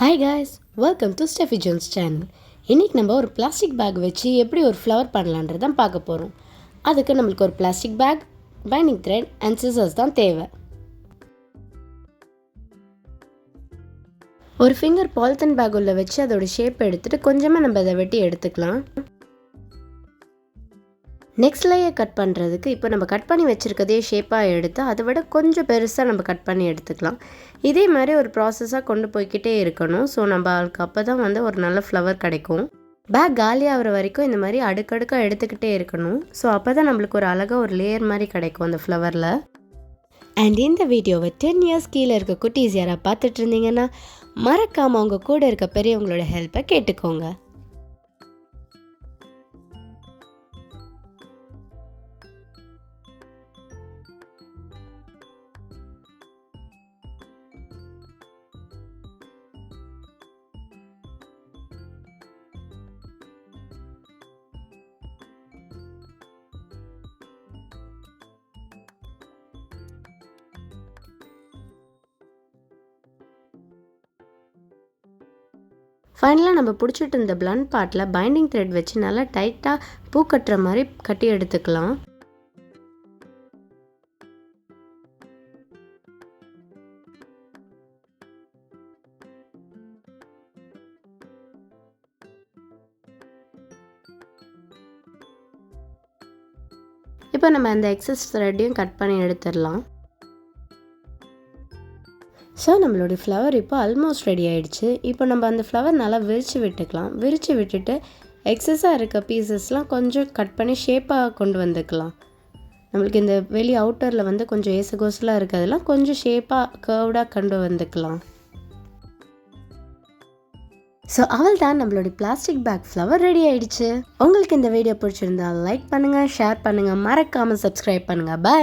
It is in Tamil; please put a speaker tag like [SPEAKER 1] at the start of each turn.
[SPEAKER 1] Hi guys, welcome to Steffi Jones channel. இன்னைக்கு நம்ம ஒரு பிளாஸ்டிக் பேக் வச்சு எப்படி ஒரு ஃப்ளவர் பண்ணலான்றதை பார்க்க போகிறோம். அதுக்கு நம்மளுக்கு ஒரு plastic bag, binding thread and scissors தான் தேவை. ஒரு ஃபிங்கர் பாலித்தீன் பேக் உள்ள வச்சு அதோட ஷேப் எடுத்துட்டு கொஞ்சமாக நம்ம அதை வெட்டி எடுத்துக்கலாம். நெக்ஸ்ட் லேயர் கட் பண்ணுறதுக்கு இப்போ நம்ம கட் பண்ணி வச்சுருக்கதே ஷேப்பாக எடுத்து அதை விட கொஞ்சம் பெருசாக நம்ம கட் பண்ணி எடுத்துக்கலாம். இதே மாதிரி ஒரு ப்ராசஸாக கொண்டு போய்கிட்டே இருக்கணும். ஸோ நம்மளுக்கு அப்போ தான் ஒரு நல்ல ஃப்ளவர் கிடைக்கும். பேக் காலி ஆகிற வரைக்கும் இந்த மாதிரி அடுக்கடுக்காக எடுத்துக்கிட்டே இருக்கணும். ஸோ அப்போ தான் நம்மளுக்கு ஒரு அழகாக ஒரு லேயர் மாதிரி கிடைக்கும் அந்த ஃப்ளவரில். அண்ட் இந்த வீடியோவை 10 years கீழே இருக்க குட்டீஸ் யாராக பார்த்துட்டு இருந்தீங்கன்னா மறக்காமல் அவங்க கூட இருக்க பெரியவங்களோட ஹெல்ப்பை கேட்டுக்கோங்க. ஃபைனலாக நம்ம பிடிச்சிட்டு இருந்த பிளண்ட் பார்ட்டில் பைண்டிங் த்ரெட் வச்சு நல்லா டைட்டாக பூ கட்டுற மாதிரி கட்டி எடுத்துக்கலாம். இப்போ நம்ம அந்த எக்ஸஸ் த்ரெட்டையும் கட் பண்ணி எடுத்துடலாம். ஸோ நம்மளுடைய ஃப்ளவர் இப்போ ஆல்மோஸ்ட் ரெடி ஆகிடுச்சு. இப்போ நம்ம அந்த ஃப்ளவர் நல்லா விரித்து விட்டுக்கலாம். விரித்து விட்டுட்டு எக்ஸஸாக இருக்க பீசஸ்லாம் கொஞ்சம் கட் பண்ணி ஷேப்பாக கொண்டு வந்துக்கலாம். நம்மளுக்கு இந்த வெளி அவுட்டரில் கொஞ்சம் ஏசகோசலாக இருக்கிறதெல்லாம் கொஞ்சம் ஷேப்பாக கர்வ்டாக கொண்டு வந்துக்கலாம். ஸோ அவள் தான் நம்மளுடைய பிளாஸ்டிக் பேக் ஃப்ளவர் ரெடி ஆகிடுச்சு. உங்களுக்கு இந்த வீடியோ பிடிச்சிருந்தா லைக் பண்ணுங்கள், ஷேர் பண்ணுங்கள், மறக்காமல் சப்ஸ்கிரைப் பண்ணுங்கள். பை.